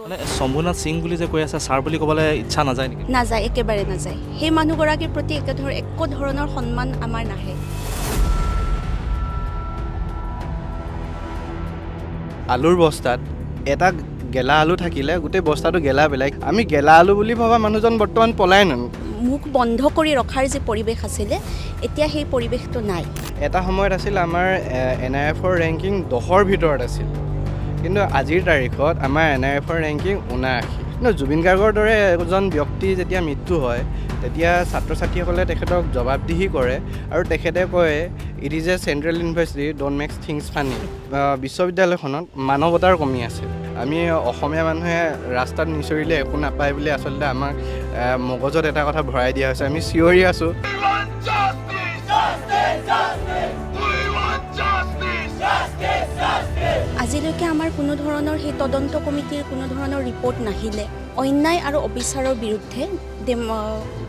মানে শম্ভুনাথ সিং বুলি যে কৈ আছে ছাৰ বুলি ক'বলৈ ইচ্ছা নাযায় নেকি? নাযায়, একেবাৰে নাযায়। সেই মানুহগৰাকীৰ প্ৰতি একো ধৰণৰ সন্মান আমাৰ নাহে। আলুৰ বস্তাত এটা গেলা আলু থাকিলে গোটেই বস্তাটো গেলা পেলাই আমি গেলা আলু বুলি ভবা মানুহজন বৰ্তমান পলাই নন। মুখ বন্ধ কৰি ৰখাৰ যে পৰিৱেশ আছিলে, এতিয়া সেই পৰিৱেশটো নাই। এটা সময়ত আছিল আমাৰ NIFৰ ৰেংকিং 10ৰ ভিতৰত আছিল, কিন্তু আজিৰ তাৰিখত আমাৰ NIFৰ ৰেংকিং 79। কিন্তু জুবিন গাৰ্গৰ দৰে এজন ব্যক্তি যেতিয়া মৃত্যু হয় তেতিয়া ছাত্ৰ ছাত্ৰীসকলে তেখেতক জবাবদিহি কৰে আৰু তেখেতে কয় it is a central university don't make things funny. বিশ্ববিদ্যালয়খনত মানৱতাৰ কমি আছে। আমি অসমীয়া মানুহে ৰাস্তাত নিচৰিলে একো নাপায় বুলি আচলতে আমাক মগজত এটা কথা ভৰাই দিয়া হৈছে। আমি চিঞৰি আছোঁ আজিলৈকে আমাৰ কোনো ধৰণৰ সেই তদন্ত কমিটিৰ কোনো ধৰণৰ ৰিপৰ্ট নাহিলে অন্যায় আৰু অবিচাৰৰ বিৰুদ্ধে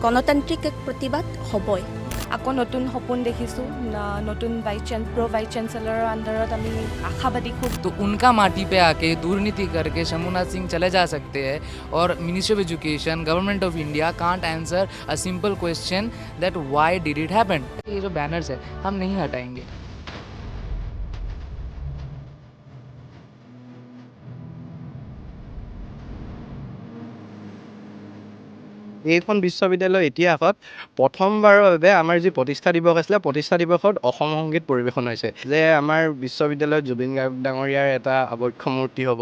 গণতান্ত্ৰিক এক প্ৰতিবাদ হ'বই। আকৌ নতুন সপোন দেখিছোঁ, নতুন ভাইচ চেঞ্চেলৰৰ আণ্ডাৰত আমি আশাবাদী খুব। तो उनका माटी पे आके दुर्नीति करके शंभुनाथ सिंह चले जा सकते हैं और ministry of education government of India can't answer a simple question that why did it happen. ये जो बैनर्स है हम नहीं हटाएंगे। এইখন বিশ্ববিদ্যালয়ৰ ইতিহাসত প্ৰথমবাৰৰ বাবে আমাৰ যি প্ৰতিষ্ঠা দিৱস আছিলে, প্ৰতিষ্ঠা দিৱসত অসম সংগীত পৰিৱেশন হৈছে, যে আমাৰ বিশ্ববিদ্যালয়ত জুবিন গাৰ্গ ডাঙৰীয়াৰ এটা আবক্ষ মূৰ্তি হ'ব।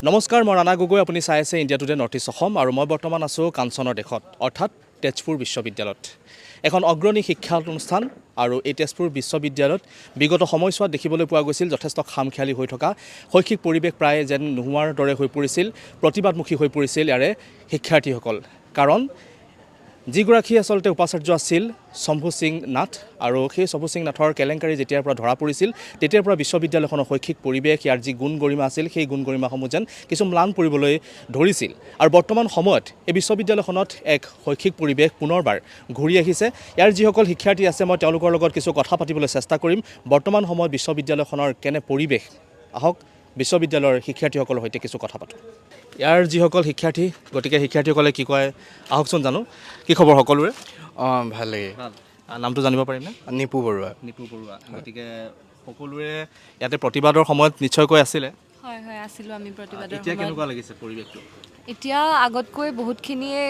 নমস্কাৰ, মই ৰাণা গগৈ। আপুনি চাই আছে India today north east Assam, আৰু মই বৰ্তমান আছোঁ কাঞ্চনৰ দেশত, অৰ্থাৎ তেজপুৰ বিশ্ববিদ্যালয়ত। এখন অগ্ৰণী শিক্ষা অনুষ্ঠান, আৰু এই তেজপুৰ বিশ্ববিদ্যালয়ত বিগত সময়ছোৱাত দেখিবলৈ পোৱা গৈছিল যথেষ্ট খামখেয়ালি হৈ থকা শৈক্ষিক পৰিৱেশ প্ৰায় যেন নোহোৱাৰ দৰে হৈ পৰিছিল, প্ৰতিবাদমুখী হৈ পৰিছিল ইয়াৰে শিক্ষাৰ্থীসকল। কাৰণ যিগৰাকী আচলতে উপাচাৰ্য আছিল শম্ভু সিং নাথ, আৰু সেই শম্ভু সিং নাথৰ কেলেংকাৰী যেতিয়াৰ পৰা ধৰা পৰিছিল তেতিয়াৰ পৰা বিশ্ববিদ্যালয়খনৰ শৈক্ষিক পৰিৱেশ, ইয়াৰ যি গুণ গৰিমা আছিল সেই গুণ গৰিমাসমূহ যেন কিছু ম্লান পৰিবলৈ ধৰিছিল। আৰু বৰ্তমান সময়ত এই বিশ্ববিদ্যালয়খনত এক শৈক্ষিক পৰিৱেশ পুনৰবাৰ ঘূৰি আহিছে। ইয়াৰ যিসকল শিক্ষাৰ্থী আছে মই তেওঁলোকৰ লগত কিছু কথা পাতিবলৈ চেষ্টা কৰিম। বৰ্তমান সময়ত বিশ্ববিদ্যালয়খনৰ কেনে পৰিৱেশ, আহক বিশ্ববিদ্যালয়ৰ শিক্ষাৰ্থীসকলৰ সৈতে কিছু কথা পাতোঁ। ইয়াৰ যিসকল শিক্ষাৰ্থী, গতিকে শিক্ষাৰ্থীসকলে কি কয় আহকচোন জানো। কি খবৰ সকলোৰে? ভালেই। নামটো জানিব পাৰিমনে? নিপু বৰুৱা। নিপু বৰুৱা। গতিকে সকলোৰে ইয়াতে প্ৰতিবাদৰ সময়ত নিশ্চয়কৈ আছিলে। হয় হয়, আছিলোঁ আমি প্ৰতিবাদৰ এতিয়া সময়ত। কেনেকুৱা লাগিছে পৰিৱেশটো? এতিয়া আগতকৈ বহুতখিনিয়ে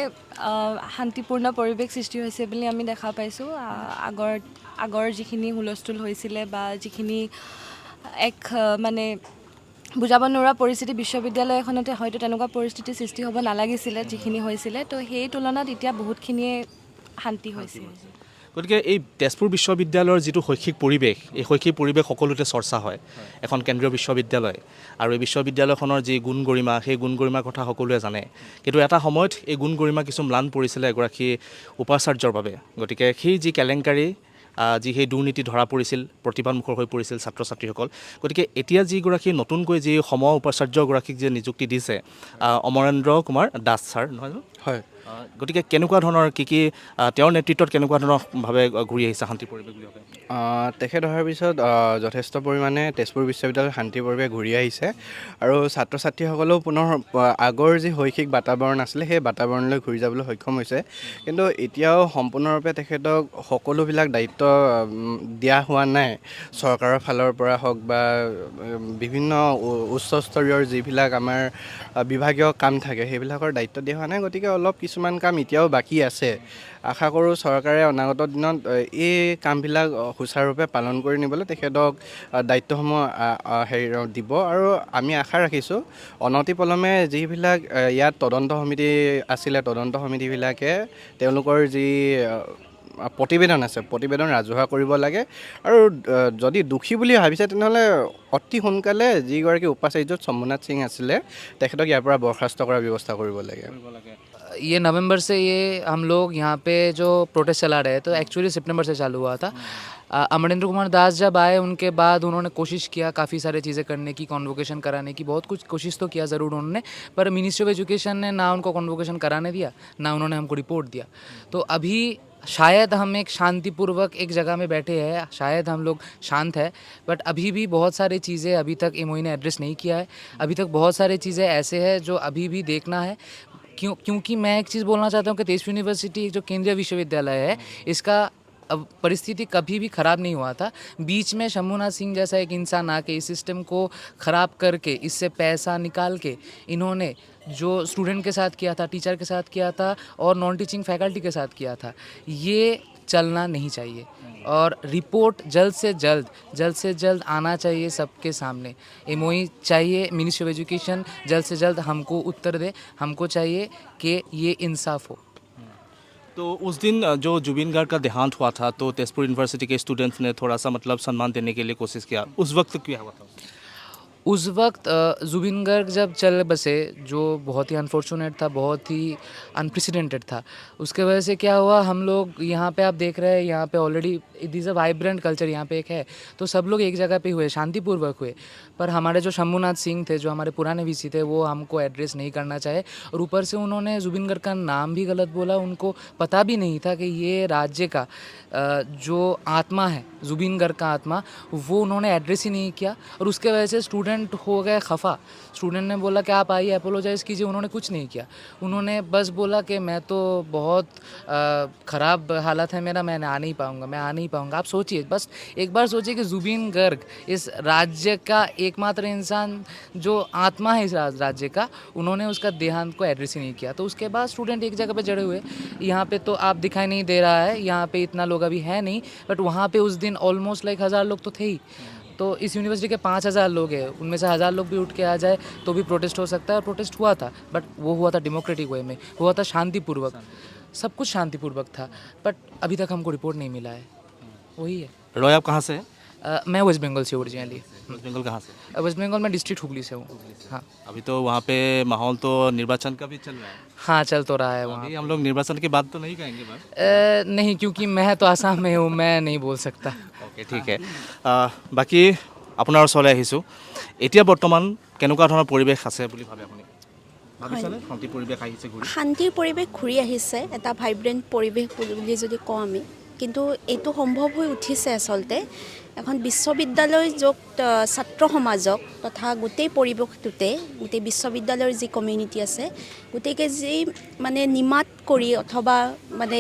শান্তিপূৰ্ণ পৰিৱেশ সৃষ্টি হৈছে বুলি আমি দেখা পাইছোঁ। আগৰ যিখিনি হুলস্থুল হৈছিলে বা যিখিনি এক মানে বুজাব নোৱাৰা পৰিস্থিতি বিশ্ববিদ্যালয় এখনতে হয়তো তেনেকুৱা পৰিস্থিতিৰ সৃষ্টি হ'ব নালাগিছিলে যিখিনি হৈছিলে, তো সেই তুলনাত এতিয়া বহুতখিনিয়ে শান্তি হৈছে। গতিকে এই তেজপুৰ বিশ্ববিদ্যালয়ৰ যিটো শৈক্ষিক পৰিৱেশ, এই শৈক্ষিক পৰিৱেশ সকলোতে চৰ্চা হয়। এখন কেন্দ্ৰীয় বিশ্ববিদ্যালয়, আৰু এই বিশ্ববিদ্যালয়খনৰ যি গুণ গৰিমা, সেই গুণ গৰিমাৰ কথা সকলোৱে জানে। কিন্তু এটা সময়ত এই গুণ গৰিমা কিছু ম্লান পৰিছিলে এগৰাকী উপাচাৰ্যৰ বাবে। গতিকে সেই যি কেলেংকাৰী, যি সেই দুৰ্নীতি ধৰা পৰিছিল, প্ৰতিবাদমুখৰ হৈ পৰিছিল ছাত্ৰ ছাত্ৰীসকল। গতিকে এতিয়া যিগৰাকী নতুনকৈ যি সম উপাচাৰ্যগৰাকীক যে নিযুক্তি দিছে, অমৰেন্দ্ৰ কুমাৰ দাস ছাৰ, নহয় জানো? হয়। গতিকে কেনেকুৱা ধৰণৰ কি তেওঁৰ নেতৃত্বত কেনেকুৱা ধৰণৰভাৱে ঘূৰি আহিছে শান্তি পৰিৱেশ বুলি ভাবে? তেখেত অহাৰ পিছত যথেষ্ট পৰিমাণে তেজপুৰ বিশ্ববিদ্যালয়ত শান্তি পৰিৱেশ ঘূৰি আহিছে, আৰু ছাত্ৰ ছাত্ৰীসকলেও পুনৰ আগৰ যি শৈক্ষিক বাতাবৰণ আছিলে সেই বাতাবৰণলৈ ঘূৰি যাবলৈ সক্ষম হৈছে। কিন্তু এতিয়াও সম্পূৰ্ণৰূপে তেখেতক সকলোবিলাক দায়িত্ব দিয়া হোৱা নাই। চৰকাৰৰ ফালৰ পৰা হওক বা বিভিন্ন উচ্চস্তৰীয়ৰ যিবিলাক আমাৰ বিভাগীয় কাম থাকে সেইবিলাকৰ দায়িত্ব দিয়া হোৱা নাই। গতিকে অলপ কিছুমান কাম এতিয়াও বাকী আছে। আশা কৰোঁ চৰকাৰে অনাগত দিনত এই কামবিলাক সুচাৰুৰূপে পালন কৰি নিবলৈ তেখেতক দায়িত্বসমূহ দিব, আৰু আমি আশা ৰাখিছোঁ অনতিপলমে যিবিলাক ইয়াত তদন্ত সমিতি আছিলে, তদন্ত সমিতিবিলাকে তেওঁলোকৰ যি প্ৰতিবেদন আছে প্ৰতিবেদন ৰাজহুৱা কৰিব লাগে, আৰু যদি দোষী বুলি ভাবিছে তেনেহ'লে অতি সোনকালে যিগৰাকী উপাচাৰ্য শম্ভুনাথ সিং আছিলে তেখেতক ইয়াৰ পৰা বৰ্খাস্ত কৰাৰ ব্যৱস্থা কৰিব লাগে। ये नवंबर से ये हम लोग यहाँ पे जो प्रोटेस्ट चला रहे तो एक्चुअली सितंबर से चालू हुआ था। अमरेंद्र कुमार दास जब आए उनके बाद उन्होंने कोशिश किया काफ़ी सारी चीज़ें करने की, कॉन्वोकेशन कराने की, बहुत कुछ कोशिश तो किया ज़रूर उन्होंने, पर मिनिस्ट्री ऑफ एजुकेशन ने ना उनको कॉन्वोकेशन कराने दिया, ना उन्होंने हमको रिपोर्ट दिया। तो अभी शायद हम एक शांतिपूर्वक एक जगह में बैठे हैं, शायद हम लोग शांत है, बट अभी भी बहुत सारी चीज़ें अभी तक एमओई ने एड्रेस नहीं किया है। अभी तक बहुत सारी चीज़ें ऐसे हैं जो अभी भी देखना है। क्योंकि मैं एक चीज़ बोलना चाहता हूँ कि तेजपुर यूनिवर्सिटी जो केंद्रीय विश्वविद्यालय है, इसका अब परिस्थिति कभी भी ख़राब नहीं हुआ था। बीच में शंभुनाथ सिंह जैसा एक इंसान आके इस सिस्टम को ख़राब करके, इससे पैसा निकाल के, इन्होंने जो स्टूडेंट के साथ किया था, टीचर के साथ किया था और नॉन टीचिंग फैकल्टी के साथ किया था, ये चलना नहीं चाहिए। और रिपोर्ट जल्द से जल्द आना चाहिए सबके सामने। एमओई चाहिए, मिनिस्ट्री ऑफ एजुकेशन जल्द से जल्द हमको उत्तर दे। हमको चाहिए कि ये इंसाफ हो। तो उस दिन जो जुबिन गार्ग का देहांत हुआ था, तो तेजपुर यूनिवर्सिटी के स्टूडेंट्स ने थोड़ा सा मतलब सम्मान देने के लिए कोशिश किया, उस वक्त क्या हुआ था? उस वक्त जुबिन गर्ग जब चल बसे, जो बहुत ही अनफॉर्चुनेट था, बहुत ही अनप्रेसिडेंटेड था, उसके वजह से क्या हुआ, हम लोग यहाँ पे आप देख रहे हैं, यहाँ पे already it is a vibrant culture यहाँ पे एक है, तो सब लोग एक जगह पे हुए, शांतिपूर्वक हुए। पर हमारे जो शंभुनाथ सिंह थे, जो हमारे पुराने वीसी थे, वो हमको एड्रेस नहीं करना चाहे, और ऊपर से उन्होंने जुबिन गर्ग का नाम भी गलत बोला। उनको पता भी नहीं था कि ये राज्य का जो आत्मा है, जुबिन गर्ग का आत्मा, वो उन्होंने एड्रेस ही नहीं किया, और उसके वजह से स्टूडेंट हो गए खफा। स्टूडेंट ने बोला कि आप आइए अपोलोजाइज़ कीजिए, उन्होंने कुछ नहीं किया। उन्होंने बस बोला कि मैं तो बहुत ख़राब हालत है मेरा, मैं आ नहीं पाऊँगा। आप सोचिए, बस एक बार सोचिए कि जुबिन गर्ग इस राज्य का एकमात्र इंसान जो आत्मा है इस राज्य का, उन्होंने उसका देहांत को एड्रेस ही नहीं किया। तो उसके बाद स्टूडेंट एक जगह पे जड़े हुए। यहाँ पे तो आप दिखाई नहीं दे रहा है, यहाँ पे इतना लोग अभी है नहीं, बट वहाँ पे उस दिन ऑलमोस्ट लाइक 1000 लोग तो थे ही। तो इस यूनिवर्सिटी के 5000 लोग हैं, उनमें से 1000 लोग भी उठ के आ जाए तो भी प्रोटेस्ट हो सकता है, और प्रोटेस्ट हुआ था, बट वो हुआ था डेमोक्रेटिक वे में, हुआ था शांतिपूर्वक, सब कुछ शांतिपूर्वक था। बट अभी तक हमको रिपोर्ट नहीं मिला है, वही है। रॉय, आप कहाँ से हैं? मैं वेस्ट बंगाल से ओरिजिनली। वेस्ट बंगाल कहाँ से? वेस्ट बंगाल में डिस्ट्रिक्ट हुगली से हूँ। हाँ अभी तो वहाँ पे माहौल तो निर्वाचन का भी चल रहा है। हाँ, चल तो रहा है वहाँ। अभी हम लोग निर्वाचन की बात तो नहीं कहेंगे बात। नहीं, क्योंकि मैं तो आसाम में हूँ, मैं नहीं बोल सकता। ओके, ठीक है। বাকী আপোনাৰ ওচৰলৈ আহিছোঁ। এতিয়া বৰ্তমান কেনেকুৱা ধৰণৰ পৰিৱেশ আছে বুলি ভাবে আপুনি? ভাবিছেনে শান্তি পৰিৱেশ আহিছে ঘূৰি? শান্তিৰ পৰিৱেশ ঘূৰি আহিছে, এটা ভাইব্ৰেণ্ট পৰিৱেশ বুলি যদি কওঁ আমি, কিন্তু এইটো সম্ভৱ হৈ উঠিছে আচলতে এখন বিশ্ববিদ্যালয় য'ত ছাত্ৰ সমাজক তথা গোটেই পৰিৱেশটোতে, গোটেই বিশ্ববিদ্যালয়ৰ যি কমিউনিটি আছে, গোটেইকে যি মানে নিমাত কৰি অথবা মানে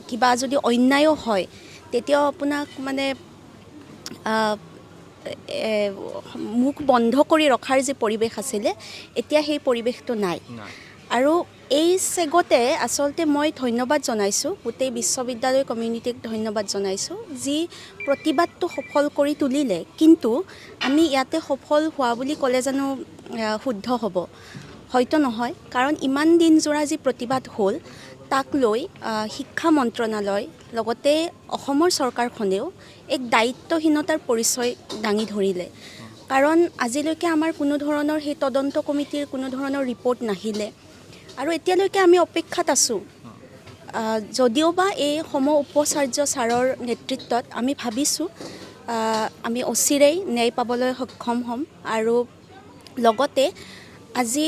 কিবা যদি অন্যায়ো হয়, তেতিয়াও আপোনাক মানে মুখ বন্ধ কৰি ৰখাৰ যি পৰিৱেশ আছিলে, এতিয়া সেই পৰিৱেশটো নাই। আৰু এই চেগতে আচলতে মই ধন্যবাদ জনাইছোঁ, গোটেই বিশ্ববিদ্যালয় কমিউনিটিক ধন্যবাদ জনাইছোঁ, যি প্ৰতিবাদটো সফল কৰি তুলিলে। কিন্তু আমি ইয়াতে সফল হোৱা বুলি ক'লে জানো শুদ্ধ হ'ব? হয়তো নহয়, কাৰণ ইমান দিনজোৰা যি প্ৰতিবাদ হ'ল, তাক লৈ শিক্ষা মন্ত্ৰণালয় লগতে অসমৰ চৰকাৰখনেও এক দায়িত্বহীনতাৰ পৰিচয় দাঙি ধৰিলে। কাৰণ আজিলৈকে আমাৰ কোনো ধৰণৰ সেই তদন্ত কমিটিৰ কোনো ধৰণৰ ৰিপৰ্ট নাহিলে, আৰু এতিয়ালৈকে আমি অপেক্ষাত আছোঁ। যদিওবা এই সম উপাচাৰ্য ছাৰৰ নেতৃত্বত আমি ভাবিছোঁ আমি অচিৰেই ন্যায় পাবলৈ সক্ষম হ'ম। আৰু লগতে আজি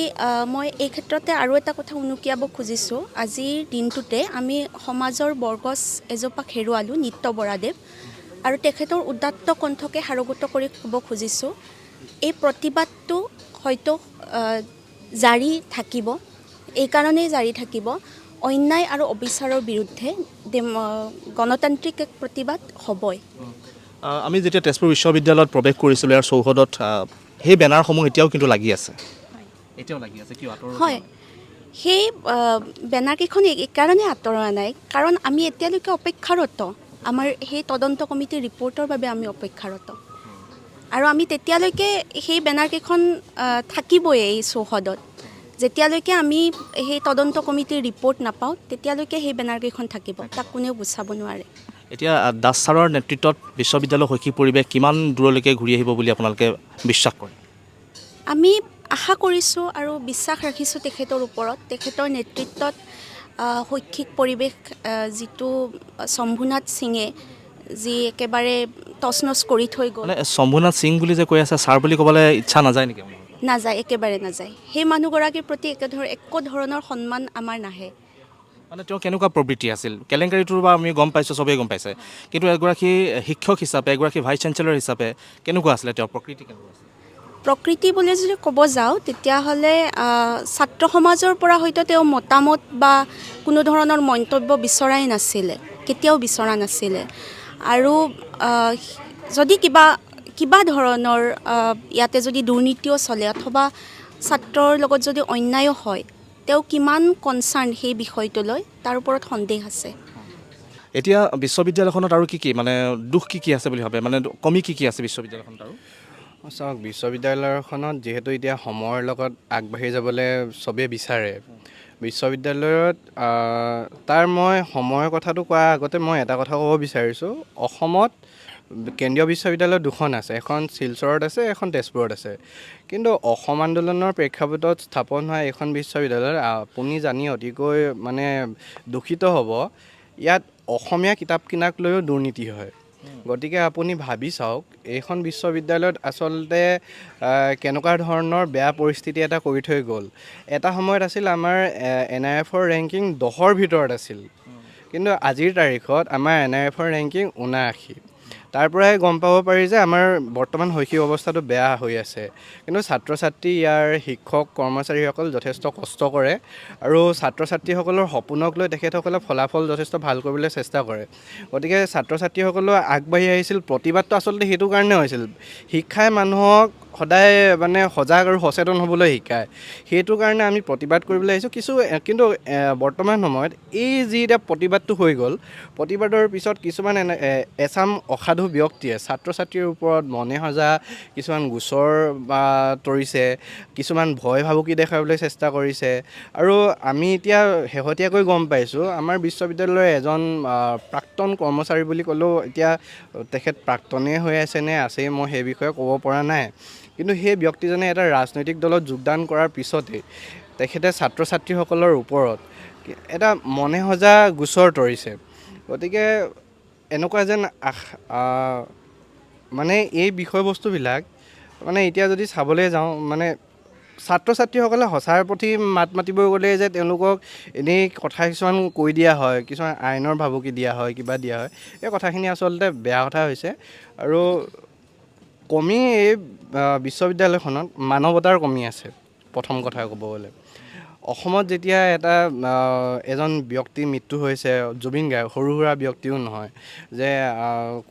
মই এই ক্ষেত্ৰতে আৰু এটা কথা উনুকিয়াব খুজিছোঁ। আজিৰ দিনটোতে আমি সমাজৰ বৰগছ এজোপা হেৰুৱালোঁ, নিত্য বৰাদেৱ, আৰু তেখেতৰ উদাত্ত কণ্ঠকে সাৰোগত কৰি ক'ব খুজিছোঁ, এই প্ৰতিবাদটো হয়তো জাৰি থাকিব। এইকাৰণেই জাৰি থাকিব, অন্যায় আৰু অবিচাৰৰ বিৰুদ্ধে গণতান্ত্ৰিক এক প্ৰতিবাদ হ'বই। আমি যেতিয়া তেজপুৰ বিশ্ববিদ্যালয়ত প্ৰৱেশ কৰিছিলোঁ, ইয়াৰ চৌহদত সেই বেনাৰসমূহ এতিয়াও কিন্তু লাগি আছে। এতিয়াও লাগি আছে, কিয় আঁতৰ? হয়, সেই বেনাৰকেইখন এইকাৰণে আঁতৰোৱা নাই, কাৰণ আমি এতিয়ালৈকে অপেক্ষাৰত, আমাৰ সেই তদন্ত কমিটিৰ ৰিপৰ্টৰ বাবে আমি অপেক্ষাৰত, আৰু আমি তেতিয়ালৈকে সেই বেনাৰকেইখন থাকিবই এই চৌহদত। যেতিয়ালৈকে আমি সেই তদন্ত কমিটিৰ ৰিপৰ্ট নাপাওঁ, তেতিয়ালৈকে সেই বেনাৰকেইখন থাকিব, তাক কোনেও গুচাব নোৱাৰে। এতিয়া দাস ছাৰৰ নেতৃত্বত বিশ্ববিদ্যালয়ৰ শৈক্ষিক পৰিৱেশ কিমান দূৰলৈকে ঘূৰি আহিব বুলি আপোনালোকে বিশ্বাস কৰে? আমি আশা কৰিছোঁ আৰু বিশ্বাস ৰাখিছোঁ তেখেতৰ ওপৰত। তেখেতৰ নেতৃত্বত শৈক্ষিক পৰিৱেশ যিটো শম্ভুনাথ সিঙে যি একেবাৰে তছনছ কৰি থৈ গ'ল। মানে শম্ভুনাথ সিং বুলি যে কৈ আছে ছাৰ বুলি ক'বলৈ ইচ্ছা নাযায় নেকি আপোনাৰ? নাযায়, একেবাৰে নাযায়। সেই মানুহগৰাকীৰ প্ৰতি একো ধৰণৰ সন্মান আমাৰ নাহে। মানে তেওঁ কেনেকুৱা প্ৰবৃত্তি আছিল? কেলেংকাৰীটোৰ বা আমি গম পাইছোঁ, চবেই গম পাইছে, কিন্তু এগৰাকী শিক্ষক হিচাপে, এগৰাকী ভাইচ চেঞ্চেলৰ হিচাপে কেনেকুৱা আছিলে তেওঁৰ প্ৰকৃতি? কেনেকুৱা আছিল? প্ৰকৃতি বুলি যদি ক'ব যাওঁ তেতিয়াহ'লে ছাত্ৰ সমাজৰ পৰা হয়তো তেওঁ মতামত বা কোনো ধৰণৰ মন্তব্য বিচৰাই নাছিলে, কেতিয়াও বিচৰা নাছিলে। আৰু যদি কিবা ধৰণৰ ইয়াতে যদি দুৰ্নীতিও চলে অথবা ছাত্ৰৰ লগত যদি অন্যায়ো হয়, তেওঁ কিমান কনচাৰ্ণ সেই বিষয়টোলৈ তাৰ ওপৰত সন্দেহ আছে। এতিয়া বিশ্ববিদ্যালয়খনত আৰু কি মানে দুখ কি আছে বুলি ভাবে, মানে কমি কি আছে বিশ্ববিদ্যালয়খনত? আৰু চাওক, বিশ্ববিদ্যালয়খনত যিহেতু এতিয়া সময়ৰ লগত আগবাঢ়ি যাবলৈ চবেই বিচাৰে, বিশ্ববিদ্যালয়ত তাৰ মই সময়ৰ কথাটো কোৱাৰ আগতে মই এটা কথা ক'ব বিচাৰিছোঁ। অসমত কেন্দ্ৰীয় বিশ্ববিদ্যালয় দুখন আছে, এখন শিলচৰত আছে, এখন তেজপুৰত আছে। কিন্তু অসম আন্দোলনৰ প্ৰেক্ষাপটত স্থাপন হোৱা এইখন বিশ্ববিদ্যালয়ত আপুনি জানি অতিকৈ মানে দূষিত হ'ব, ইয়াত অসমীয়া কিতাপ কিনাক লৈও দুৰ্নীতি হয়। গতিকে আপুনি ভাবি চাওক, এইখন বিশ্ববিদ্যালয়ত আচলতে কেনেকুৱা ধৰণৰ বেয়া পৰিস্থিতি এটা কৰি থৈ গ'ল। এটা সময়ত আছিল আমাৰ NIFৰ ৰেংকিং 10ৰ ভিতৰত আছিল, কিন্তু আজিৰ তাৰিখত আমাৰ NIFৰ ৰেংকিং 79। তাৰ পৰাই গম পাব পাৰি যে আমাৰ বৰ্তমান শৈক্ষিক অৱস্থাটো বেয়া হৈ আছে। কিন্তু ছাত্ৰ ছাত্ৰী, ইয়াৰ শিক্ষক কৰ্মচাৰীসকল যথেষ্ট কষ্ট কৰে আৰু ছাত্ৰ ছাত্ৰীসকলৰ সপোনক লৈ তেখেতসকলে ফলাফল যথেষ্ট ভাল কৰিবলৈ চেষ্টা কৰে। গতিকে ছাত্ৰ ছাত্ৰীসকলেও আগবাঢ়ি আহিছিল। প্ৰতিবাদটো আচলতে সেইটো কাৰণে হৈছিল, শিক্ষাই মানুহক সদায় মানে সজাগ আৰু সচেতন হ'বলৈ শিকায়। সেইটো কাৰণে আমি প্ৰতিবাদ কৰিবলৈ আহিছোঁ। কিন্তু বৰ্তমান সময়ত এই যি এতিয়া প্ৰতিবাদটো হৈ গ'ল, প্ৰতিবাদৰ পিছত কিছুমান এচাম অসাধু ব্যক্তিয়ে ছাত্ৰ ছাত্ৰীৰ ওপৰত মনে সজা কিছুমান গোচৰ তৰিছে, কিছুমান ভয় ভাবুকি দেখাবলৈ চেষ্টা কৰিছে। আৰু আমি এতিয়া শেহতীয়াকৈ গম পাইছোঁ, আমাৰ বিশ্ববিদ্যালয়ৰ এজন প্ৰাক্তন কৰ্মচাৰী বুলি ক'লেও এতিয়া তেখেত প্ৰাক্তনেই হৈ আছে নে আছেই মই সেই বিষয়ে ক'ব পৰা নাই, কিন্তু সেই ব্যক্তিজনে এটা ৰাজনৈতিক দলত যোগদান কৰাৰ পিছতেই তেখেতে ছাত্ৰ ছাত্ৰীসকলৰ ওপৰত এটা মনে সজা গোচৰ তৰিছে। গতিকে এনেকুৱা যেন মানে এই বিষয়বস্তুবিলাক মানে এতিয়া যদি চাবলৈ যাওঁ, মানে ছাত্ৰ ছাত্ৰীসকলে সঁচাৰ প্ৰতি মাত মাতিব গ'লে যে তেওঁলোকক এনেই কথা কিছুমান কৈ দিয়া হয়, কিছুমান আইনৰ ভাবুকি দিয়া হয়, কিবা দিয়া হয়, এই কথাখিনি আচলতে বেয়া কথা হৈছে। আৰু কমি এই বিশ্ববিদ্যালয়খনত মানৱতাৰ কমি আছে। প্ৰথম কথা ক'ব গ'লে, অসমত যেতিয়া এজন ব্যক্তিৰ মৃত্যু হৈছে, জুবিন গাৰ্গ সৰু সুৰা ব্যক্তিও নহয়, যে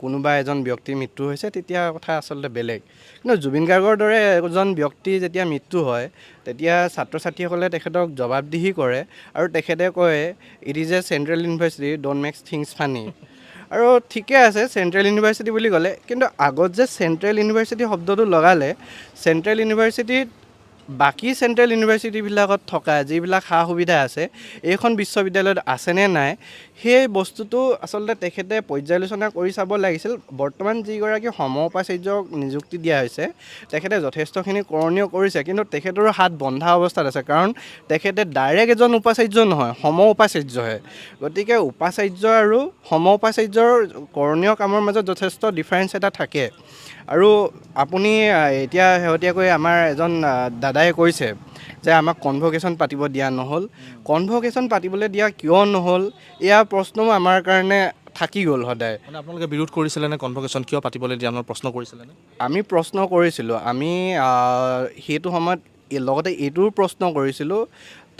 কোনোবা এজন ব্যক্তিৰ মৃত্যু হৈছে তেতিয়া কথা আচলতে বেলেগ। কিন্তু জুবিন গাৰ্গৰ দৰে এজন ব্যক্তি যেতিয়া মৃত্যু হয়, তেতিয়া ছাত্ৰ ছাত্ৰীসকলে তেখেতক জবাবদিহি কৰে আৰু তেখেতে কয়, it is a central university, don't make things funny. আৰু ঠিকে আছে চেণ্ট্ৰেল ইউনিভাৰ্চিটি বুলি ক'লে, কিন্তু আগত যে চেণ্ট্ৰেল ইউনিভাৰ্চিটি শব্দটো লগালে, চেণ্ট্ৰেল ইউনিভাৰ্চিটিত বাকী চেণ্ট্ৰেল ইউনিভাৰ্চিটিবিলাকত থকা যিবিলাক সা সুবিধা আছে এইখন বিশ্ববিদ্যালয়ত আছেনে নাই, সেই বস্তুটো আচলতে তেখেতে পৰ্যালোচনা কৰি চাব লাগিছিল। বৰ্তমান যিগৰাকী সম উপাচাৰ্যক নিযুক্তি দিয়া হৈছে, তেখেতে যথেষ্টখিনি কৰণীয় কৰিছে, কিন্তু তেখেতৰো হাত বন্ধা অৱস্থাত আছে, কাৰণ তেখেতে ডাইৰেক্ট এজন উপাচাৰ্য নহয়, সম উপাচাৰ্যহে। গতিকে উপাচাৰ্য আৰু সম উপাচাৰ্যৰ কৰণীয় কামৰ মাজত যথেষ্ট ডিফাৰেঞ্চ এটা থাকে। আৰু আপুনি এতিয়া শেহতীয়াকৈ আমাৰ এজন দাদাই কৈছে যে আমাক কনভকেশ্যন পাতিব দিয়া নহ'ল। কনভকেশ্যন পাতিবলৈ দিয়া কিয় নহ'ল, এয়া প্ৰশ্নও আমাৰ কাৰণে থাকি গ'ল সদায়। মানে আপোনালোকে বিৰোধ কৰিছিলেনে কনভকেশ্যন কিয় পাতিবলৈ দিয়া নহ'ল, প্ৰশ্ন কৰিছিলেনে? আমি প্ৰশ্ন কৰিছিলোঁ, আমি সেইটো সময়ত লগতে এইটোও প্ৰশ্ন কৰিছিলোঁ,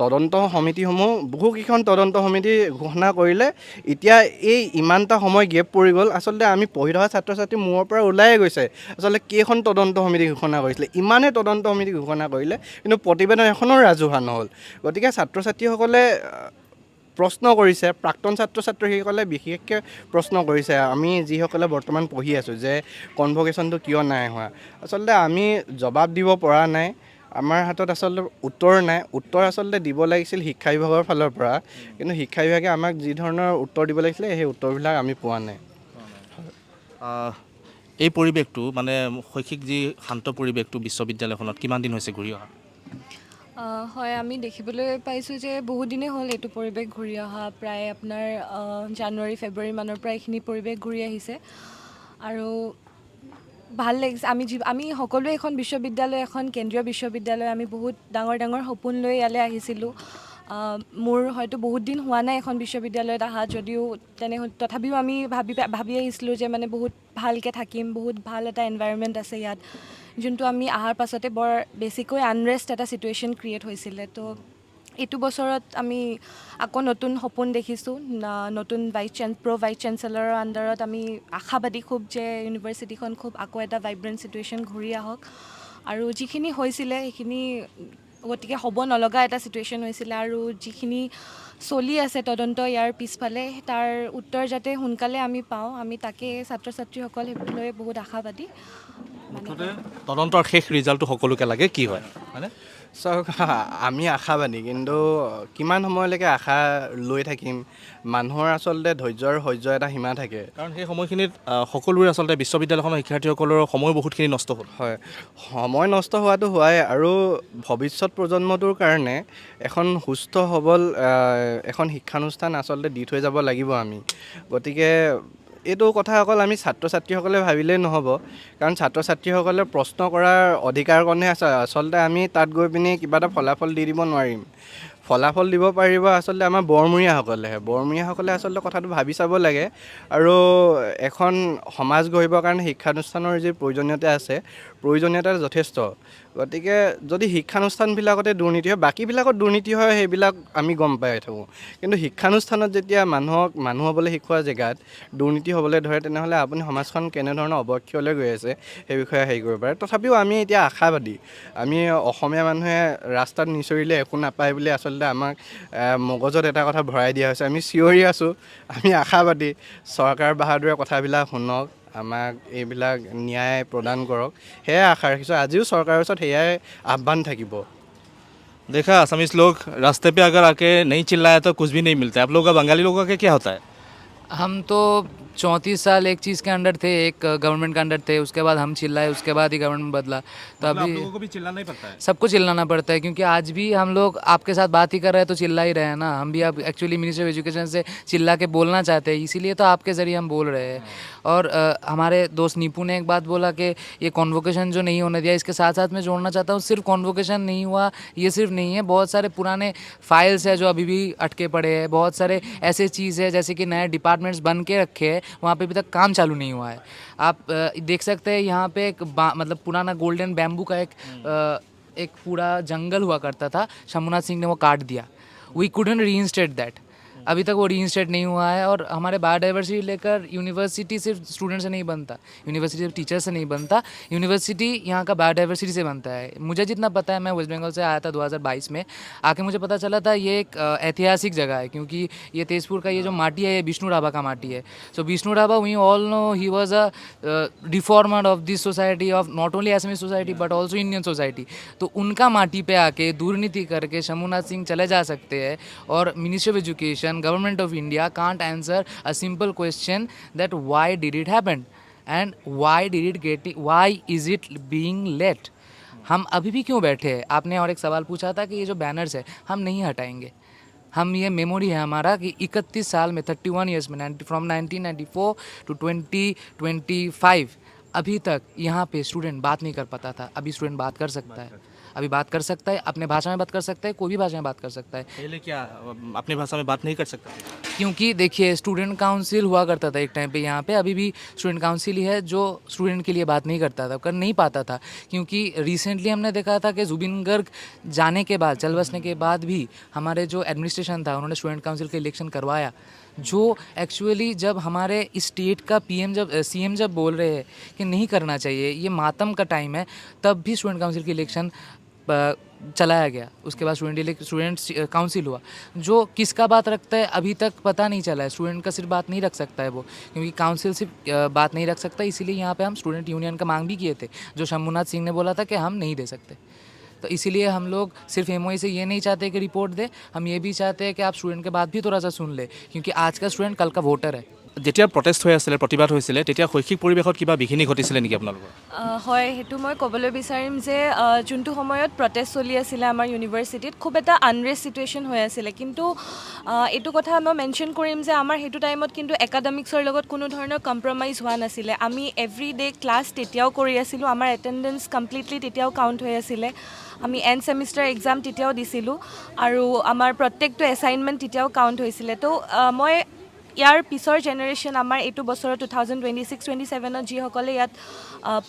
তদন্ত সমিতিসমূহ বহুকেইখন তদন্ত সমিতি ঘোষণা কৰিলে, এতিয়া এই ইমানটা সময় গেপ পৰি গ'ল। আচলতে আমি পঢ়ি থকা ছাত্ৰ ছাত্ৰী মূৰৰ পৰা ওলায়ে গৈছে, আচলতে কেইখন তদন্ত সমিতি ঘোষণা কৰিছিলে, ইমানেই তদন্ত সমিতি ঘোষণা কৰিলে, কিন্তু প্ৰতিবেদন এখনো ৰাজহুৱা নহ'ল। গতিকে ছাত্ৰ ছাত্ৰীসকলে প্ৰশ্ন কৰিছে, প্ৰাক্তন ছাত্ৰ ছাত্ৰীসকলে বিশেষকৈ প্ৰশ্ন কৰিছে, আমি যিসকলে বৰ্তমান পঢ়ি আছোঁ, যে কনভকেশ্যনটো কিয় নাই হোৱা। আচলতে আমি জবাব দিব পৰা নাই, আমাৰ হাতত আচলতে উত্তৰ নাই। উত্তৰ আচলতে দিব লাগিছিল শিক্ষা বিভাগৰ ফালৰ পৰা, কিন্তু শিক্ষা বিভাগে আমাক যি ধৰণৰ উত্তৰ দিব লাগিছিলে সেই উত্তৰবিলাক আমি পোৱা নাই। এই পৰিৱেশটো মানে শৈক্ষিক যি শান্ত পৰিৱেশটো বিশ্ববিদ্যালয়খনত কিমান দিন হৈছে ঘূৰি অহা? হয়, আমি দেখিবলৈ পাইছোঁ যে বহুত দিনেই হ'ল এইটো পৰিৱেশ ঘূৰি অহা, প্ৰায় আপোনাৰ জানুৱাৰী ফেব্ৰুৱাৰী মানৰ পৰা এইখিনি পৰিৱেশ ঘূৰি আহিছে আৰু ভাল লাগিছে। আমি সকলোৱে এখন বিশ্ববিদ্যালয়, এখন কেন্দ্ৰীয় বিশ্ববিদ্যালয়, আমি বহুত ডাঙৰ ডাঙৰ সপোন লৈ ইয়ালৈ আহিছিলোঁ। মোৰ হয়তো বহুত দিন হোৱা নাই এখন বিশ্ববিদ্যালয়ত অহা, যদিও তথাপিও আমি ভাবি আহিছিলোঁ যে মানে বহুত ভালকৈ থাকিম, বহুত ভাল এটা এনভাইৰনমেণ্ট আছে ইয়াত, যোনটো আমি অহাৰ পাছতে বৰ বেছিকৈ আনৰেষ্ট এটা ছিটুৱেশ্যন ক্ৰিয়েট হৈছিলে। তো এইটো বছৰত আমি আকৌ নতুন সপোন দেখিছোঁ, নতুন ভাইচ চেঞ্চেলৰৰ আণ্ডাৰত আমি আশাবাদী খুব যে ইউনিভাৰ্চিটিখন খুব আকৌ এটা ভাইব্ৰেণ্ট ছিটুৱেশ্যন ঘূৰি আহক, আৰু যিখিনি হৈছিলে সেইখিনি গতিকে হ'ব নলগা এটা ছিটুৱেশ্যন হৈছিলে, আৰু যিখিনি চলি আছে তদন্ত ইয়াৰ পিছফালে তাৰ উত্তৰ যাতে সোনকালে আমি পাওঁ, আমি তাকে ছাত্ৰ ছাত্ৰীসকল সেইটো লৈ বহুত আশাবাদী। মুঠতে তদন্তৰ শেষ ৰিজাল্টটো সকলোকে লাগে, কি হয় হয়নে? চাওক, আমি আশাবাদী, কিন্তু কিমান সময়লৈকে আশা লৈ থাকিম? মানুহৰ আচলতে ধৈৰ্য আৰু সহ্য এটা সীমা থাকে। কাৰণ সেই সময়খিনিত সকলোৰে আচলতে বিশ্ববিদ্যালয়খনৰ শিক্ষাৰ্থীসকলৰ সময় বহুতখিনি নষ্ট হ'ল। হয়, সময় নষ্ট হোৱাটো হোৱাই, আৰু ভৱিষ্যত প্ৰজন্মটোৰ কাৰণে এখন সুস্থ সবল এখন শিক্ষানুষ্ঠান আচলতে দি থৈ যাব লাগিব আমি। গতিকে এইটো কথা অকল আমি ছাত্ৰ ছাত্ৰীসকলে ভাবিলেই নহ'ব, কাৰণ ছাত্ৰ ছাত্ৰীসকলে প্ৰশ্ন কৰাৰ অধিকাৰকণহে আছে। আচলতে আমি তাত গৈ পিনি কিবা এটা ফলাফল দি দিব নোৱাৰিম। ফলাফল দিব পাৰিব আচলতে আমাৰ বৰমূৰীয়াসকলেহে। বৰমূৰীয়াসকলে আচলতে কথাটো ভাবি চাব লাগে, আৰু এখন সমাজ গঢ়িবৰ কাৰণে শিক্ষানুষ্ঠানৰ যি প্ৰয়োজনীয়তা আছে, প্ৰয়োজনীয়তা যথেষ্ট। গতিকে যদি শিক্ষানুষ্ঠানবিলাকতে দুৰ্নীতি হয়, বাকীবিলাকত দুৰ্নীতি হয় সেইবিলাক আমি গম পাই থাকোঁ, কিন্তু শিক্ষানুষ্ঠানত যেতিয়া মানুহ হ'বলৈ শিকোৱা জেগাত দুৰ্নীতি হ'বলৈ ধৰে, তেনেহ'লে আপুনি সমাজখন কেনেধৰণৰ অৱক্ষয়লৈ গৈ আছে সেই বিষয়ে হেৰি কৰিব পাৰে। তথাপিও আমি এতিয়া আশাবাদী। আমি অসমীয়া মানুহে ৰাস্তাত নিচৰিলে একো নাপায় বুলি আচলতে আমাক মগজত এটা কথা ভৰাই দিয়া হৈছে। আমি চিঞৰি আছোঁ, আমি আশাবাদী। চৰকাৰ বাহাদুৰে কথাবিলাক শুনক, আমাক এইবিলাক ন্যায় প্ৰদান কৰক, সেয়াই আশা ৰাখিছোঁ। আজিও চৰকাৰৰ ওচৰত সেয়াই আহ্বান থাকিব। देखा असमीज लोग रास्ते पे अगर आके नहीं चिल्लाया तो कुछ भी नहीं मिलता है। आप लोगों का बंगाली लोगों का क्या होता है? हम तो 34 साल एक चीज़ के अंडर थे, एक गवर्नमेंट के अंडर थे, उसके बाद हम चिल्लाए, उसके बाद ही गवर्नमेंट बदला। तो मतलब आप अभी लोगों को भी चिल्लाना ही पड़ता है। सबको चिल्लाना पड़ता है, क्योंकि आज भी हम लोग आपके साथ बात ही कर रहे हैं तो चिल्ला ही रहे हैं ना। हम भी अब एक्चुअली मिनिस्ट्री ऑफ एजुकेशन से चिल्ला के बोलना चाहते हैं, इसीलिए तो आपके ज़रिए हम बोल रहे हैं। और हमारे दोस्त नीपू ने एक बात बोला कि ये कॉन्वोकेशन जो नहीं होने दिया, इसके साथ साथ मैं जोड़ना चाहता हूँ, सिर्फ कॉन्वोकेशन नहीं हुआ ये सिर्फ नहीं है, बहुत सारे पुराने फाइल्स हैं जो अभी भी अटके पड़े हैं, बहुत सारे ऐसे चीज़ है जैसे कि नए डिपार्टमेंट्स बन के रखे हैं, वहाँ पे अभी तक काम चालू नहीं हुआ है। आप देख सकते हैं यहाँ पे एक मतलब पुराना गोल्डन बैम्बू का एक पूरा जंगल हुआ करता था, शंभुनाथ सिंह ने वो काट दिया। वी कुडंट रीइंस्टेट दैट, अभी तक वो रीइंस्टेट नहीं हुआ है। और हमारे बायोडाइवर्सिटी लेकर यूनिवर्सिटी सिर्फ स्टूडेंट से नहीं बनता, यूनिवर्सिटी सिर्फ टीचर से नहीं बनता, यूनिवर्सिटी यहाँ का बायोडाइवर्सिटी से बनता है। मुझे जितना पता है, मैं वेस्ट बंगाल से आया था 2022 में, आके मुझे पता चला था ये एक ऐतिहासिक जगह है, क्योंकि ये तेजपुर का ये जो माटी है, ये विष्णु राभा का माटी है। So Vishnu Rabha, we all know, he was a reformer of this society, of not only Assamese society but also Indian society. तो उनका माटी पे आके दुर्नीति करके शंभुनाथ सिंह चले जा सकते हैं, और ministry of education, government of India can't answer a simple question that why did it happen and why is it being let. हम अभी भी क्यों बैठे हैं? आपने और एक सवाल पूछा था कि ये जो बैनर्स है हम नहीं हटाएंगे। हम ये मेमोरी है हमारा कि 31 साल में 31 ईयर्स में फ्रॉम 1994 टू 2025 अभी तक यहाँ पे स्टूडेंट बात नहीं कर पाता था, अभी स्टूडेंट बात कर सकता है, अभी बात कर सकता है, अपने भाषा में बात कर सकता है, कोई भी भाषा में बात कर सकता है। पहले क्या अपनी भाषा में बात नहीं कर सकता? क्योंकि देखिए, स्टूडेंट काउंसिल हुआ करता था एक टाइम पे यहाँ पे, अभी भी स्टूडेंट काउंसिल ही है जो स्टूडेंट के लिए बात नहीं करता था, कर नहीं पाता था। क्योंकि रिसेंटली हमने देखा था कि जुबिन गर्ग जाने के बाद, चल बसने के बाद भी हमारे जो एडमिनिस्ट्रेशन था, उन्होंने स्टूडेंट काउंसिल का इलेक्शन करवाया, जो एक्चुअली जब हमारे स्टेट का सीएम जब बोल रहे हैं कि नहीं करना चाहिए, ये मातम का टाइम है, तब भी स्टूडेंट काउंसिल की इलेक्शन चलाया गया। उसके बाद स्टूडेंट काउंसिल हुआ, जो किसका बात रखता है अभी तक पता नहीं चला है। स्टूडेंट का सिर्फ बात नहीं रख सकता है वो, क्योंकि काउंसिल सिर्फ बात नहीं रख सकता। इसीलिए यहाँ पे हम स्टूडेंट यूनियन का मांग भी किए थे, जो शंभुनाथ सिंह ने बोला था कि हम नहीं दे सकते। तो इसीलिए हम लोग सिर्फ एमओई से ये नहीं चाहते कि रिपोर्ट दे, हम ये भी चाहते हैं कि आप स्टूडेंट के बात भी थोड़ा सा सुन ले, क्योंकि आज का स्टूडेंट कल का वोटर है। যেতিয়া প্ৰটেষ্ট হৈ আছিলে প্ৰতিবাদ হৈছিলে তেতিয়া শৈক্ষিক পৰিৱেশত কিবা বিঘিনি ঘটিছিলে নেকি আপোনালোকৰ? হয়, সেইটো মই ক'বলৈ বিচাৰিম যে যোনটো সময়ত প্ৰটেষ্ট চলি আছিলে আমাৰ ইউনিভাৰ্চিটিত খুব এটা আনৰেষ্ট ছিটুৱেশ্যন হৈ আছিলে, কিন্তু এইটো কথা মই মেনশ্যন কৰিম যে আমাৰ সেইটো টাইমত কিন্তু একাডেমিক্সৰ লগত কোনো ধৰণৰ কম্প্ৰমাইজ হোৱা নাছিলে। আমি এভৰি ডে ক্লাছ তেতিয়াও কৰি আছিলোঁ, আমাৰ এটেণ্ডেঞ্চ কমপ্লিটলি তেতিয়াও কাউণ্ট হৈ আছিলে, আমি এণ্ড ছেমিষ্টাৰ এক্সাম তেতিয়াও দিছিলোঁ আৰু আমাৰ প্ৰত্যেকটো এছাইনমেণ্ট তেতিয়াও কাউণ্ট হৈছিলে। তো মই ইয়াৰ পিছৰ জেনেৰেশ্যন আমাৰ এইটো বছৰত 2026-27ত যিসকলে ইয়াত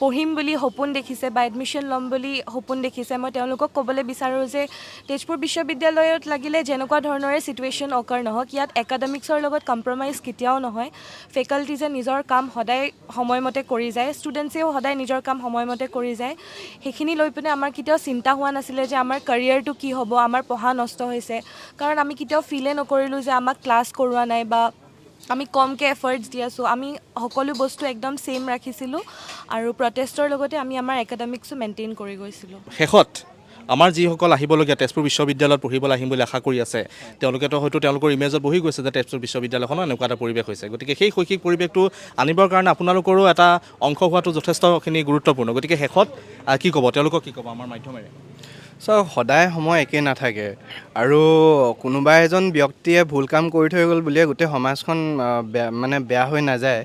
পঢ়িম বুলি সপোন দেখিছে বা এডমিশ্যন ল'ম বুলি সপোন দেখিছে, মই তেওঁলোকক ক'বলৈ বিচাৰোঁ যে তেজপুৰ বিশ্ববিদ্যালয়ত লাগিলে যেনেকুৱা ধৰণৰে ছিটুৱেশ্যন অকাৰ নহওক, ইয়াত একাডেমিক্সৰ লগত কম্প্ৰমাইজ কেতিয়াও নহয়। ফেকাল্টিজে নিজৰ কাম সদায় সময়মতে কৰি যায়, ষ্টুডেণ্টছেও সদায় নিজৰ কাম সময়মতে কৰি যায়। সেইখিনি লৈ পিনে আমাৰ কেতিয়াও চিন্তা হোৱা নাছিলে যে আমাৰ কেৰিয়াৰটো কি হ'ব, আমাৰ পঢ়া নষ্ট হৈছে, কাৰণ আমি কেতিয়াও ফিলেই নকৰিলোঁ যে আমাক ক্লাছ কৰোৱা নাই বা আমি কমকৈ এফৰ্টছ দি আছোঁ। আমি সকলো বস্তু একদম ছেইম ৰাখিছিলোঁ আৰু প্ৰটেষ্টৰ লগতে আমি আমাৰ একাডেমিক্সো মেইনটেইন কৰি গৈছিলোঁ। শেষত আমাৰ যিসকল আহিবলগীয়া তেজপুৰ বিশ্ববিদ্যালয়ত পঢ়িবলৈ আহিম বুলি আশা কৰি আছে, তেওঁলোকেতো হয়তো তেওঁলোকৰ ইমেজত বহি গৈছে যে তেজপুৰ বিশ্ববিদ্যালয়খনৰ এনেকুৱা এটা পৰিৱেশ হৈছে, গতিকে সেই শৈক্ষিক পৰিৱেশটো আনিবৰ কাৰণে আপোনালোকৰো এটা অংশ হোৱাটো যথেষ্টখিনি গুৰুত্বপূৰ্ণ। গতিকে শেষত কি ক'ব, তেওঁলোকক কি ক'ব আমাৰ মাধ্যমেৰে? সদায় সময় একেই নাথাকে আৰু কোনোবা এজন ব্যক্তিয়ে ভুল কাম কৰি থৈ গ'ল বুলিয়ে গোটেই সমাজখন বেয়া হৈ নাযায়।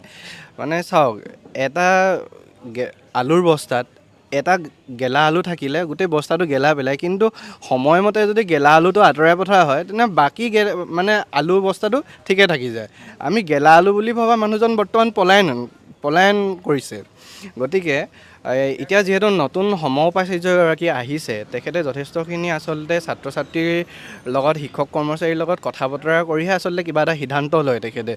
মানে চাওক, এটা আলুৰ বস্তাত এটা গেলা আলু থাকিলে গোটেই বস্তাটো গেলা পেলায়, কিন্তু সময়মতে যদি গেলা আলুটো আঁতৰাই পঠোৱা হয় তেনে বাকী আলু বস্তাটো ঠিকে থাকি যায়। আমি গেলা আলু বুলি ভবা মানুহজন বৰ্তমান পলায়ন কৰিছে। গতিকে এতিয়া যিহেতু নতুন সমউপাচাৰ্যগৰাকী আহিছে, তেখেতে যথেষ্টখিনি আচলতে ছাত্ৰ ছাত্ৰীৰ লগত শিক্ষক কৰ্মচাৰীৰ লগত কথা বতৰা কৰিহে আচলতে কিবা এটা সিদ্ধান্ত লয় তেখেতে।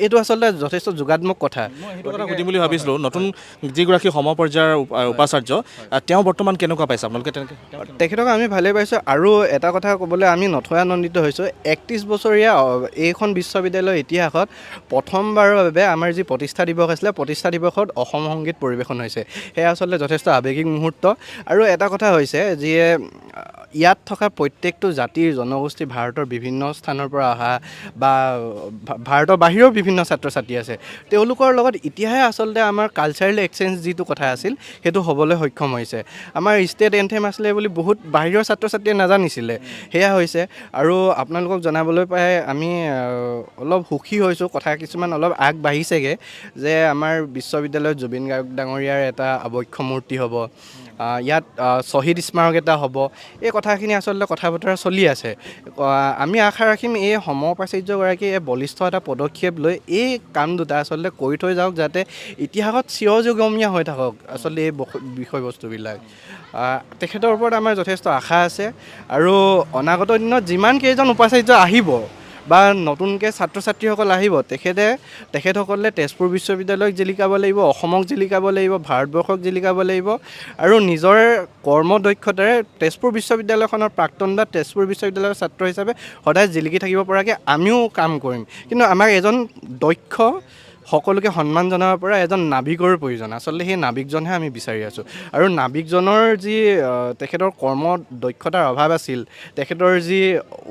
এইটো আচলতে যথেষ্ট যোগাত্মক কথা। মই সেইটো কথা সুধিম বুলি ভাবিছিলোঁ, নতুন যিগৰাকী সমপৰ্যায়ৰ উপাচাৰ্য তেওঁ বৰ্তমান কেনেকুৱা পাইছে আপোনালোকে? তেখেতক আমি ভালেই পাইছোঁ আৰু এটা কথা ক'বলৈ আমি নথৈ আনন্দিত হৈছোঁ, 31 বছৰীয়া এইখন বিশ্ববিদ্যালয়ৰ ইতিহাসত প্ৰথমবাৰৰ বাবে আমাৰ যি প্ৰতিষ্ঠা দিৱস আছিলে, প্ৰতিষ্ঠা দিৱসত অসম সংগীত পৰিৱেশন হৈছে। সেয়া আচলতে যথেষ্ট আৱেগিক মুহূৰ্ত। আৰু এটা কথা হৈছে যিয়ে ইয়াত থকা প্ৰত্যেকটো জাতিৰ জনগোষ্ঠী ভাৰতৰ বিভিন্ন স্থানৰ পৰা অহা বা ভাৰতৰ বাহিৰৰ বিভিন্ন ছাত্ৰ ছাত্ৰী আছে, তেওঁলোকৰ লগত এতিয়াহে আচলতে আমাৰ কালচাৰেল এক্সচেঞ্জ যিটো কথা আছিল সেইটো হ'বলৈ সক্ষম হৈছে। আমাৰ ষ্টেট এন্থেম আছিলে বুলি বহুত বাহিৰৰ ছাত্ৰ ছাত্ৰীয়ে নাজানিছিলে, সেয়া হৈছে। আৰু আপোনালোকক জনাবলৈ পাই আমি অলপ সুখী হৈছোঁ, কথা কিছুমান অলপ আগবাঢ়িছেগৈ যে আমাৰ বিশ্ববিদ্যালয়ত জুবিন গাৰ্গ ডাঙৰীয়াৰ এটা আৱক্ষ মূৰ্তি হ'ব, ইয়াত শ্বহীদ স্মাৰক এটা হ'ব। এই কথাখিনি আচলতে কথা বতৰা চলি আছে। আমি আশা ৰাখিম এই সমউপাচাৰ্যগৰাকীয়ে এই বলিষ্ঠ এটা পদক্ষেপ লৈ এই কাম দুটা আচলতে কৰি থৈ যাওক, যাতে ইতিহাসত চিৰযুগমীয়া হৈ থাকক আচলতে এই বিষয়বস্তুবিলাক। তেখেতৰ ওপৰত আমাৰ যথেষ্ট আশা আছে আৰু অনাগত দিনত যিমান কেইজন উপাচাৰ্য আহিব বা নতুনকৈ ছাত্ৰ ছাত্ৰীসকল আহিব, তেখেতসকলে তেজপুৰ বিশ্ববিদ্যালয়ক জিলিকাব লাগিব, অসমক জিলিকাব লাগিব, ভাৰতবৰ্ষক জিলিকাব লাগিব আৰু নিজৰ কৰ্মদক্ষতাৰে তেজপুৰ বিশ্ববিদ্যালয়খনৰ প্ৰাক্তন বা তেজপুৰ বিশ্ববিদ্যালয়ৰ ছাত্ৰ হিচাপে সদায় জিলিকি থাকিব পৰাকৈ আমিও কাম কৰিম। কিন্তু আমাক এজন দক্ষ, সকলোকে সন্মান জনাব পৰা এজন নাবিকৰ প্ৰয়োজন। আচলতে সেই নাবিকজনহে আমি বিচাৰি আছোঁ আৰু নাবিকজনৰ যি তেখেতৰ কৰ্ম দক্ষতাৰ অভাৱ আছিল, তেখেতৰ যি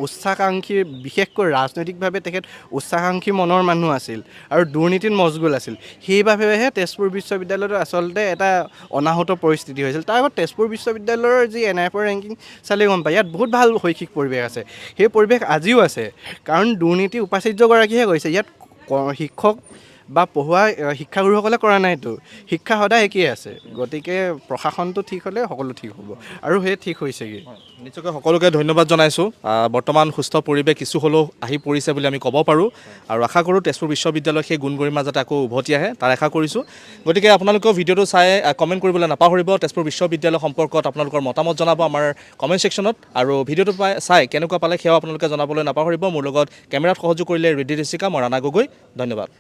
উচ্চাকাংক্ষী, বিশেষকৈ ৰাজনৈতিকভাৱে তেখেত উচ্চাকাংক্ষী মনৰ মানুহ আছিল আৰু দুৰ্নীতিত মচগুল আছিল, সেইবাবেহে তেজপুৰ বিশ্ববিদ্যালয়ত আচলতে এটা অনাহূত পৰিস্থিতি হৈছিল। তাৰ আগত তেজপুৰ বিশ্ববিদ্যালয়ৰ যি NIFৰ ৰেংকিং চালে গম পায়, ইয়াত বহুত ভাল শৈক্ষিক পৰিৱেশ আছে, সেই পৰিৱেশ আজিও আছে, কাৰণ দুৰ্নীতি উপাচাৰ্যগৰাকীহে কৰিছে। ইয়াত শিক্ষক বা পঢ়ুৱা শিক্ষাগুৰুসকলে কৰা নাইতো, শিক্ষা সদায় একেই আছে। গতিকে প্ৰশাসনটো ঠিক হ'লে সকলো ঠিক হ'ব আৰু সেই ঠিক হৈছেগৈ। নিশ্চয়কৈ সকলোকে ধন্যবাদ জনাইছোঁ। বৰ্তমান সুস্থ পৰিৱেশ কিছু হ'লেও আহি পৰিছে বুলি আমি ক'ব পাৰোঁ আৰু আশা কৰোঁ তেজপুৰ বিশ্ববিদ্যালয় সেই গুণ গৰিমা যাতে আকৌ উভতি আহে তাৰ আশা কৰিছোঁ। গতিকে আপোনালোকেও ভিডিঅ'টো চাই কমেণ্ট কৰিবলৈ নাপাহৰিব। তেজপুৰ বিশ্ববিদ্যালয় সম্পৰ্কত আপোনালোকৰ মতামত জনাব আমাৰ কমেণ্ট ছেকশ্যনত আৰু ভিডিঅ'টো চাই কেনেকুৱা পালে সেয়াও আপোনালোকে জনাবলৈ নাপাহৰিব। মোৰ লগত কেমেৰাত সহযোগ কৰিলে ৰিদ্ধি ঋষিকা, মই ৰাণা গগৈ। ধন্যবাদ।